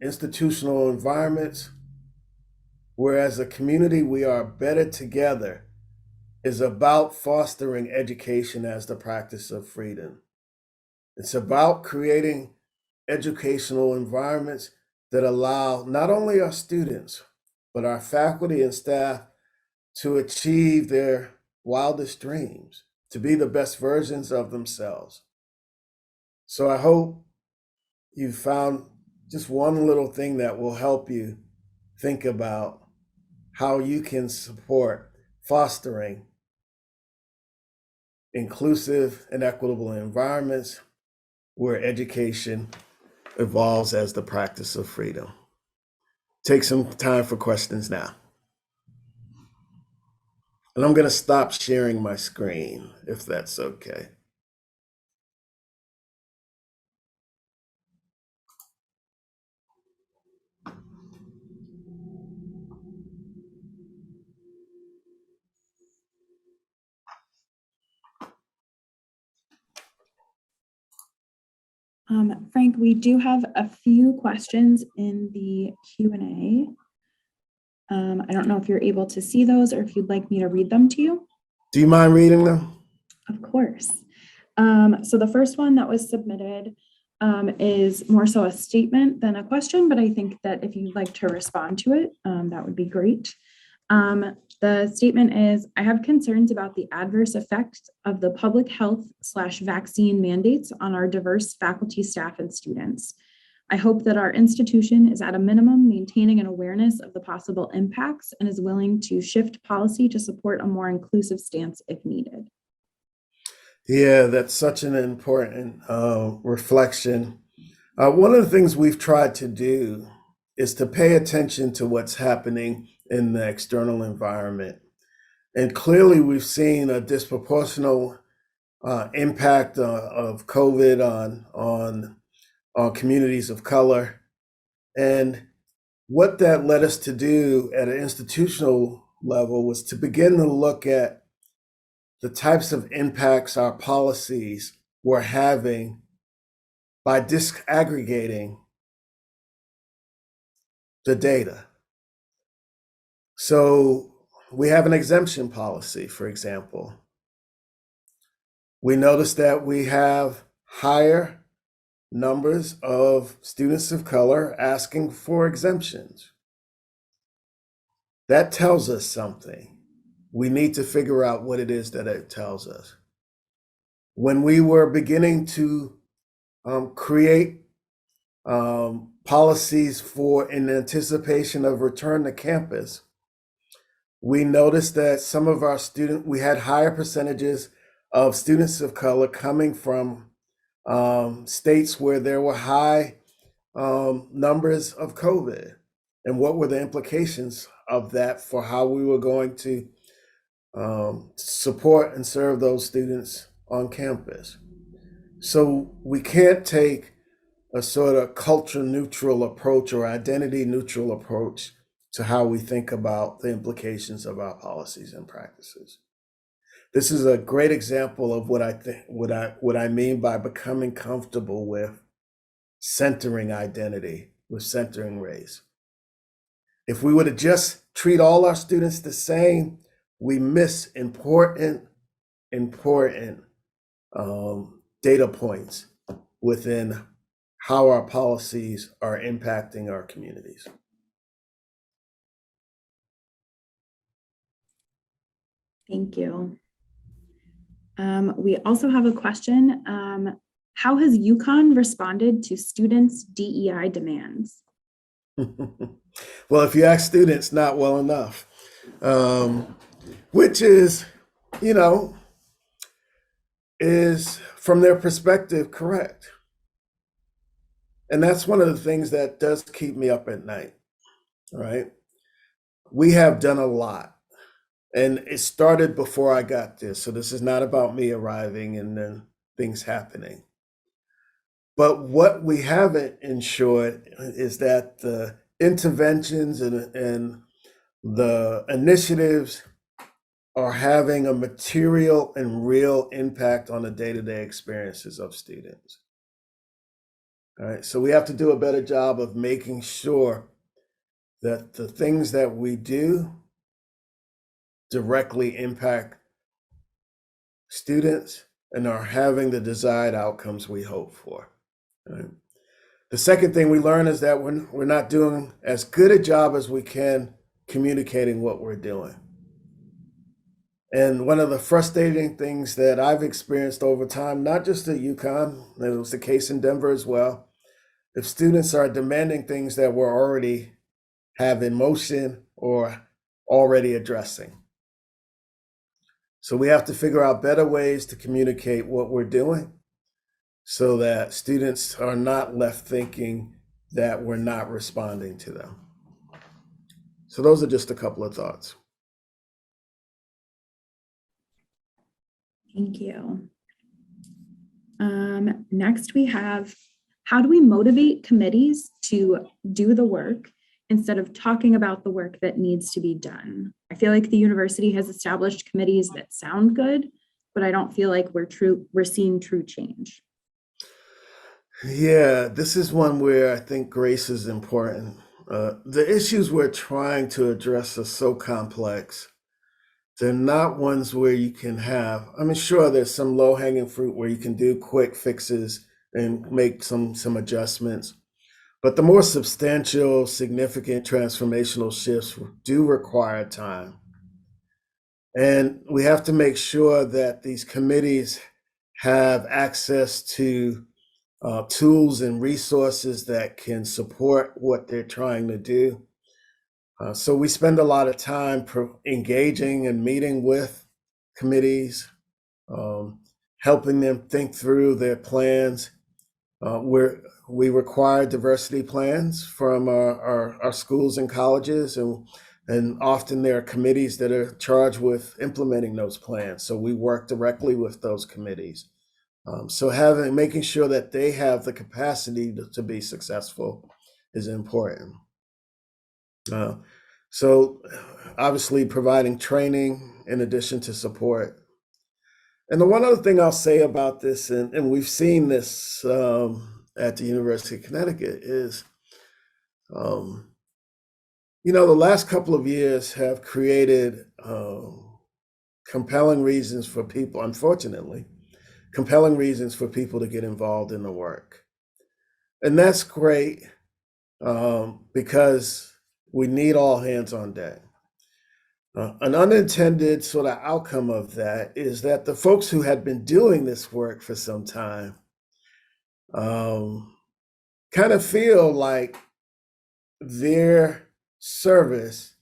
institutional environments where as a community we are better together is about fostering education as the practice of freedom. It's about creating educational environments that allow not only our students, but our faculty and staff to achieve their wildest dreams, to be the best versions of themselves. So I hope you found just one little thing that will help you think about how you can support fostering inclusive and equitable environments where education evolves as the practice of freedom. take some time for questions now. And I'm going to stop sharing my screen, if that's okay. Frank, we do have a few questions in the Q&A. I don't know if you're able to see those or if you'd like me to read them to you. Do you mind reading them? Of course. So the first one that was submitted is more so a statement than a question, but I think that if you'd like to respond to it, that would be great. The statement is, I have concerns about the adverse effects of the public health/vaccine mandates on our diverse faculty, staff, and students. I hope that our institution is at a minimum maintaining an awareness of the possible impacts and is willing to shift policy to support a more inclusive stance if needed. Yeah, that's such an important reflection. One of the things we've tried to do is to pay attention to what's happening in the external environment. And clearly we've seen a disproportional impact of COVID on communities of color. And what that led us to do at an institutional level was to begin to look at the types of impacts our policies were having by disaggregating the data. So we have an exemption policy, for example. We notice that we have higher numbers of students of color asking for exemptions. That tells us something. We need to figure out what it is that it tells us. When we were beginning to create policies in anticipation of return to campus, we noticed that some of our we had higher percentages of students of color coming from states where there were high numbers of COVID. And what were the implications of that for how we were going to support and serve those students on campus? So we can't take a sort of culture neutral approach or identity neutral approach to how we think about the implications of our policies and practices. This is a great example of what I mean by becoming comfortable with centering identity, with centering race. If we were to just treat all our students the same, we miss important data points within how our policies are impacting our communities. Thank you. We also have a question. How has UConn responded to students' DEI demands? Well, if you ask students, not well enough, which is, is from their perspective correct. And that's one of the things that does keep me up at night, right? We have done a lot, and it started before I got there. So this is not about me arriving and then things happening. But what we haven't ensured is that the interventions and the initiatives are having a material and real impact on the day-to-day experiences of students. All right, so we have to do a better job of making sure that the things that we do directly impact students and are having the desired outcomes we hope for. Right? The second thing we learn is that we're not doing as good a job as we can communicating what we're doing. And one of the frustrating things that I've experienced over time, not just at UConn, it was the case in Denver as well, if students are demanding things that we're already have in motion or already addressing. So we have to figure out better ways to communicate what we're doing so that students are not left thinking that we're not responding to them. So those are just a couple of thoughts. Thank you. Next we have, how do we motivate committees to do the work instead of talking about the work that needs to be done? I feel like the university has established committees that sound good, but I don't feel like we're seeing true change. Yeah, this is one where I think grace is important. The issues we're trying to address are so complex. They're not ones where you can have, I mean, sure, there's some low-hanging fruit where you can do quick fixes and make some adjustments. But the more substantial, significant transformational shifts do require time. And we have to make sure that these committees have access to tools and resources that can support what they're trying to do. So we spend a lot of time engaging and meeting with committees, helping them think through their plans. We require diversity plans from our schools and colleges, and often there are committees that are charged with implementing those plans. So we work directly with those committees. So making sure that they have the capacity to be successful is important. So obviously providing training in addition to support. And the one other thing I'll say about this, and we've seen this at the University of Connecticut, is, the last couple of years have created compelling reasons for people, unfortunately, compelling reasons for people to get involved in the work. And that's great because we need all hands on deck. An unintended sort of outcome of that is that the folks who had been doing this work for some time kind of feel like their service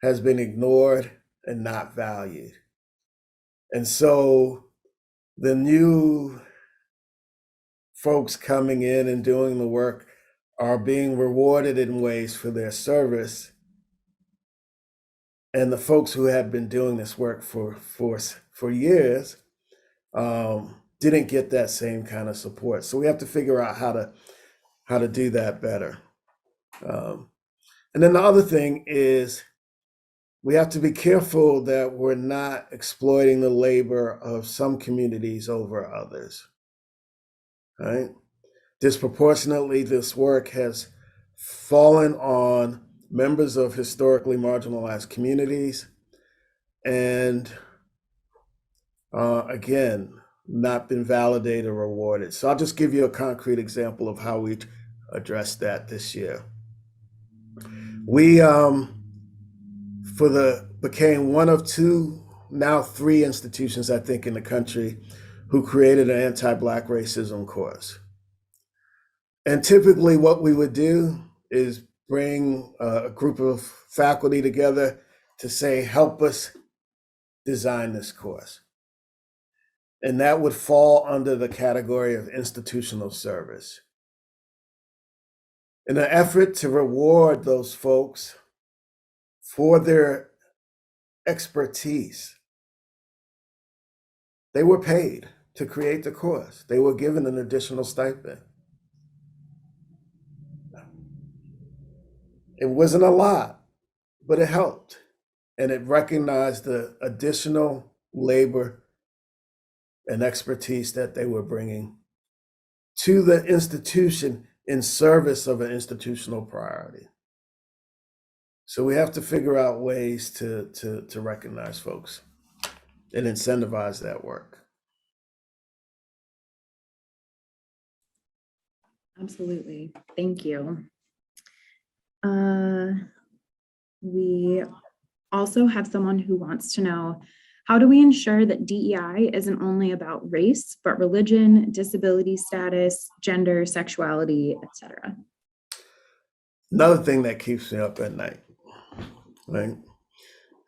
has been ignored and not valued. And so the new folks coming in and doing the work are being rewarded in ways for their service. And the folks who had been doing this work for years didn't get that same kind of support. So we have to figure out how to do that better. And then the other thing is we have to be careful that we're not exploiting the labor of some communities over others. Right? Disproportionately, this work has fallen on members of historically marginalized communities and, again, not been validated or rewarded. So I'll just give you a concrete example of how we addressed that this year. We became one of two, now three institutions, I think, in the country who created an anti-Black racism course. And typically what we would do is bring a group of faculty together to say, help us design this course. And that would fall under the category of institutional service. In an effort to reward those folks for their expertise, they were paid to create the course. They were given an additional stipend. It wasn't a lot, but it helped. And it recognized the additional labor and expertise that they were bringing to the institution in service of an institutional priority. So we have to figure out ways to recognize folks and incentivize that work. Absolutely. Thank you. We also have someone who wants to know, how do we ensure that DEI isn't only about race, but religion, disability status, gender, sexuality, etc.? Another thing that keeps me up at night, right?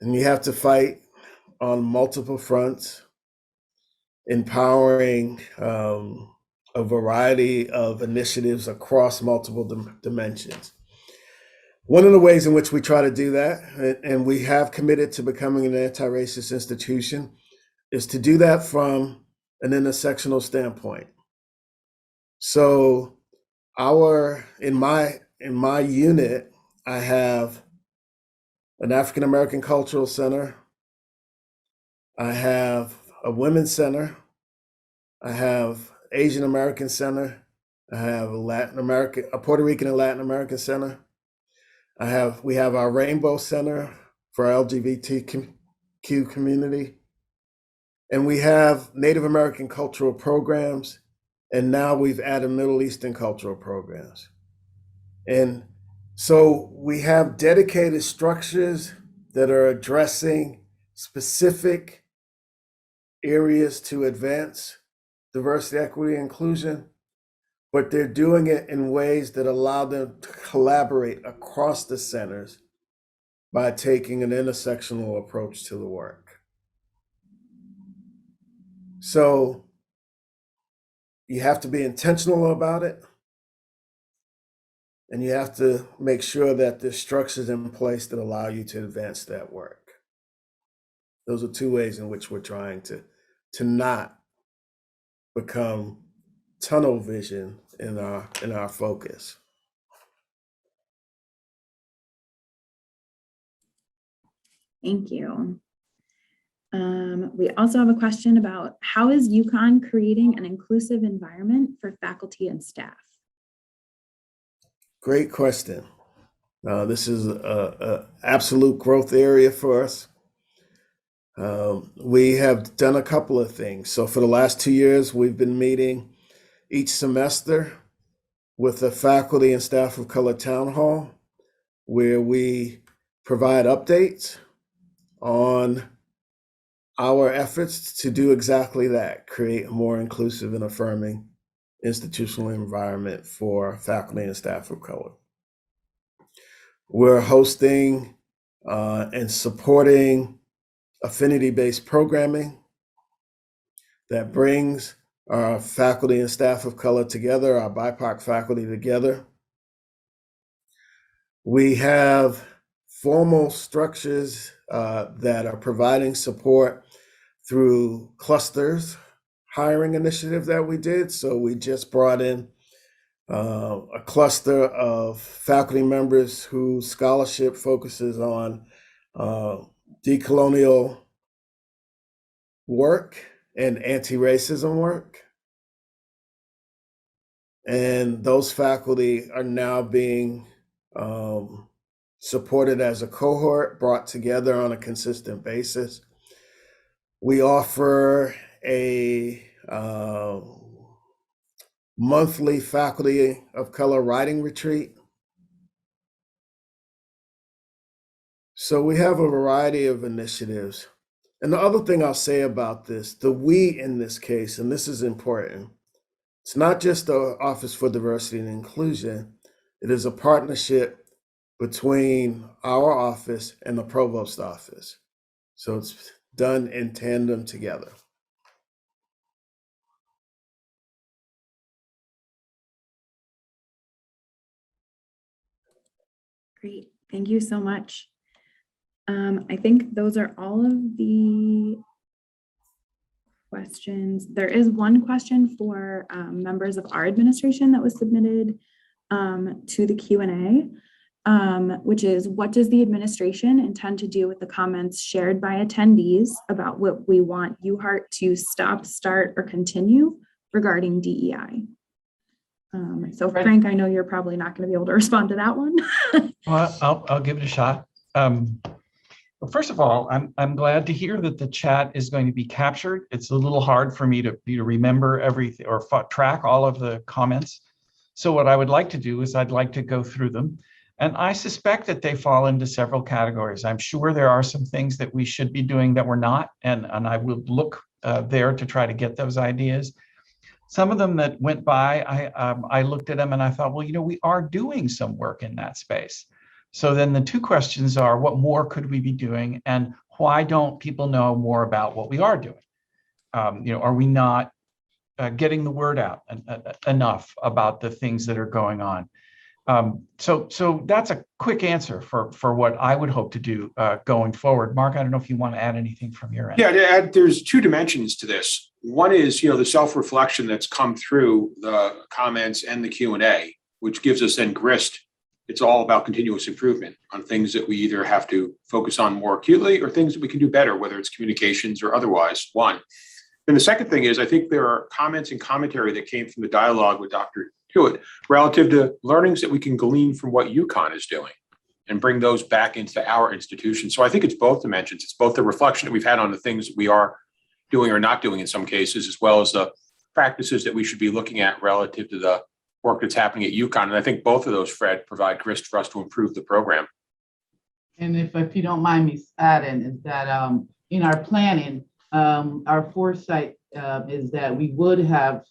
And you have to fight on multiple fronts, empowering a variety of initiatives across multiple dimensions. One of the ways in which we try to do that, and we have committed to becoming an anti-racist institution, is to do that from an intersectional standpoint. So in my unit, I have an African American Cultural Center, I have a Women's Center, I have Asian American Center, I have a Puerto Rican and Latin American Center. We have our Rainbow Center for our LGBTQ community. And we have Native American cultural programs. And now we've added Middle Eastern cultural programs. And so we have dedicated structures that are addressing specific areas to advance diversity, equity, and inclusion, but they're doing it in ways that allow them to collaborate across the centers by taking an intersectional approach to the work. So you have to be intentional about it, and you have to make sure that there's structures in place that allow you to advance that work. Those are two ways in which we're trying to not become tunnel vision in our focus. Thank you. We also have a question about how is UConn creating an inclusive environment for faculty and staff? Great question. This is a absolute growth area for us. We have done a couple of things. So for the last 2 years, we've been meeting each semester with a faculty and staff of color town hall, where we provide updates on our efforts to do exactly that, create a more inclusive and affirming institutional environment for faculty and staff of color. We're hosting and supporting affinity-based programming that brings our faculty and staff of color together, our BIPOC faculty together. We have formal structures that are providing support through clusters hiring initiative that we did. So we just brought in a cluster of faculty members whose scholarship focuses on decolonial work and anti-racism work. And those faculty are now being supported as a cohort, brought together on a consistent basis. We offer a monthly faculty of color writing retreat. So we have a variety of initiatives. And the other thing I'll say about this, the we in this case, and this is important, it's not just the Office for Diversity and Inclusion, it is a partnership between our office and the provost office. So it's done in tandem together. Great, thank you so much. I think those are all of the questions. There is one question for members of our administration that was submitted to the Q&A, which is, what does the administration intend to do with the comments shared by attendees about what we want UHart to stop, start, or continue regarding DEI? So Frank, I know you're probably not going to be able to respond to that one. Well, I'll give it a shot. Well, first of all, I'm glad to hear that the chat is going to be captured. It's a little hard for me to remember everything or track all of the comments. So what I would like to do is I'd like to go through them. And I suspect that they fall into several categories. I'm sure there are some things that we should be doing that we're not, and I will look there to try to get those ideas. Some of them that went by, I looked at them and I thought, well, we are doing some work in that space. So then the two questions are, what more could we be doing, and why don't people know more about what we are doing? Are we not getting the word out enough about the things that are going on? So that's a quick answer for what I would hope to do going forward. Mark, I don't know if you want to add anything from your end. Yeah, to add, there's two dimensions to this. One is, the self-reflection that's come through the comments and the Q&A, which gives us then grist. It's all about continuous improvement on things that we either have to focus on more acutely or things that we can do better, whether it's communications or otherwise. One. And the second thing is, I think there are comments and commentary that came from the dialogue with Dr. Tuitt relative to learnings that we can glean from what UConn is doing and bring those back into our institution. So I think it's both dimensions. It's both the reflection that we've had on the things that we are doing or not doing in some cases, as well as the practices that we should be looking at relative to the work that's happening at UConn. And I think both of those, Fred, provide grist for us to improve the program. And if you don't mind me adding, is that in our planning, our foresight is that we would have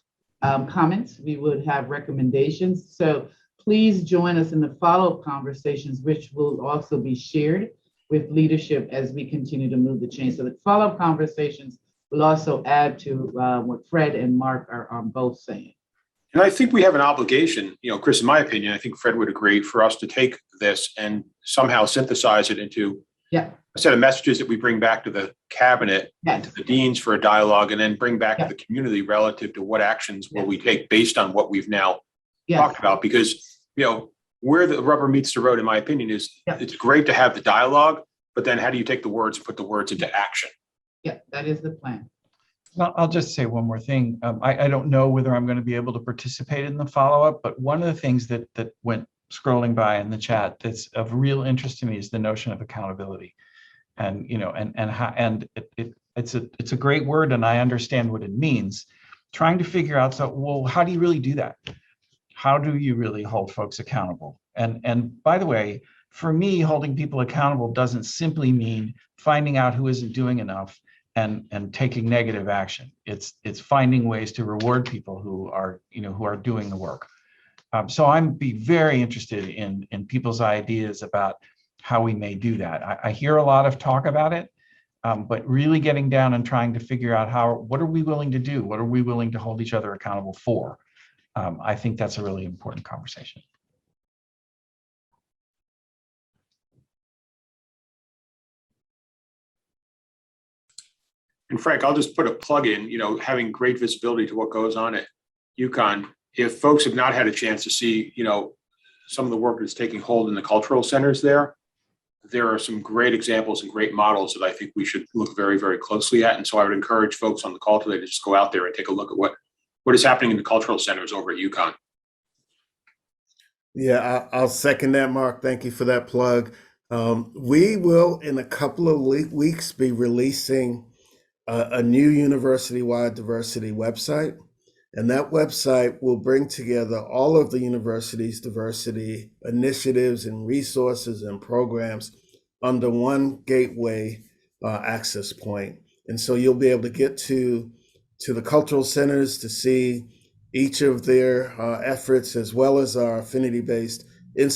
comments, we would have recommendations. So please join us in the follow-up conversations, which will also be shared with leadership as we continue to move the change. So the follow-up conversations will also add to what Fred and Mark are both saying. And I think we have an obligation, Chris, in my opinion, I think Fred would agree, for us to take this and somehow synthesize it into a set of messages that we bring back to the cabinet and to the deans for a dialogue, and then bring back to the community relative to what actions will we take based on what we've now talked about. Because, where the rubber meets the road, in my opinion, is it's great to have the dialogue, but then how do you take the words and put the words into action? Yeah, that is the plan. Well, I'll just say one more thing. I don't know whether I'm going to be able to participate in the follow-up, but one of the things that went scrolling by in the chat that's of real interest to me is the notion of accountability. And it's a great word, and I understand what it means. Trying to figure out, how do you really do that? How do you really hold folks accountable? And by the way, for me, holding people accountable doesn't simply mean finding out who isn't doing enough and taking negative action. It's finding ways to reward people who are doing the work. So I'm be very interested in people's ideas about how we may do that. I hear a lot of talk about it, but really getting down and trying to figure out what are we willing to do? What are we willing to hold each other accountable for? I think that's a really important conversation. And Frank, I'll just put a plug in, having great visibility to what goes on at UConn. If folks have not had a chance to see, some of the work that's taking hold in the cultural centers there are some great examples and great models that I think we should look very, very closely at. And so I would encourage folks on the call today to just go out there and take a look at what is happening in the cultural centers over at UConn. Yeah, I'll second that, Mark. Thank you for that plug. We will, in a couple of weeks, be releasing a new university-wide diversity website. And that website will bring together all of the university's diversity initiatives and resources and programs under one gateway access point. And so you'll be able to get to the cultural centers to see each of their efforts, as well as our affinity-based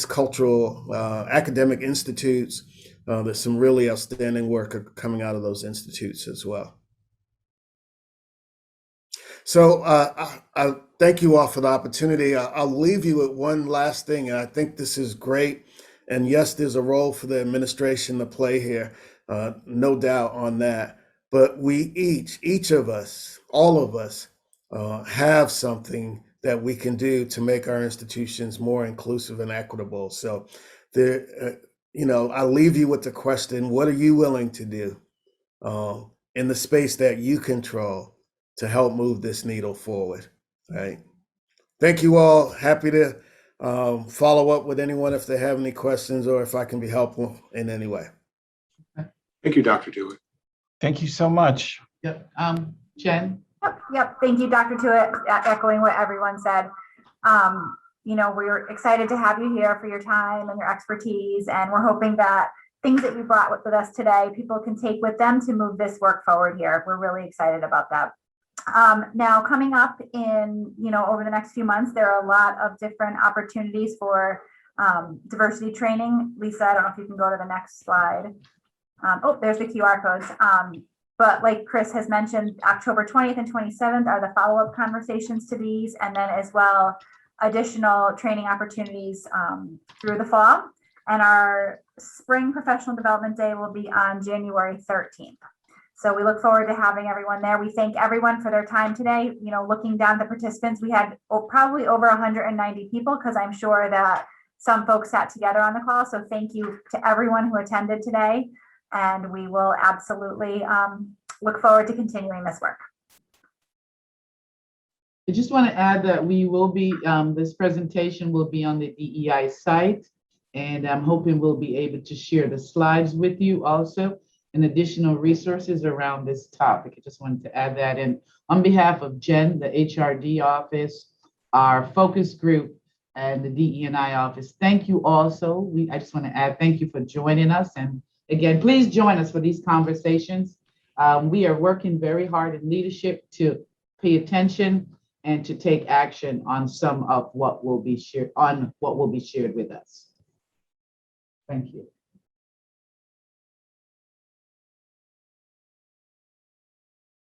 cultural academic institutes. There's some really outstanding work coming out of those institutes as well. So I thank you all for the opportunity. I'll leave you with one last thing, and I think this is great. And yes, there's a role for the administration to play here, no doubt on that. But we each of us, all of us, have something that we can do to make our institutions more inclusive and equitable. So there, I'll leave you with the question: what are you willing to do in the space that you control to help move this needle forward? Right. Thank you all. Happy to follow up with anyone if they have any questions or if I can be helpful in any way. Thank you, Dr. Tuitt. Thank you so much. Yep. Jen? Yep. Thank you, Dr. Tuitt, echoing what everyone said. We're excited to have you here for your time and your expertise, and we're hoping that things that you brought with us today, people can take with them to move this work forward here. We're really excited about that. Now, coming up in, over the next few months, there are a lot of different opportunities for diversity training. Lisa, I don't know if you can go to the next slide. There's the QR codes. But like Chris has mentioned, October 20th and 27th are the follow-up conversations to these. And then as well, additional training opportunities through the fall. And our spring professional development day will be on January 13th. So we look forward to having everyone there. We thank everyone for their time today. You know, looking down the participants, we had probably over 190 people, because I'm sure that some folks sat together on the call. So thank you to everyone who attended today. And we will absolutely look forward to continuing this work. I just want to add that we will be, this presentation will be on the DEI site, and I'm hoping we'll be able to share the slides with you also and additional resources around this topic. I just wanted to add that. And on behalf of Jen, the HRD office, our focus group, and the DE&I office, thank you also. I just want to add thank you for joining us. And again, please join us for these conversations. We are working very hard in leadership to pay attention and to take action on some of what will be shared with us. Thank you.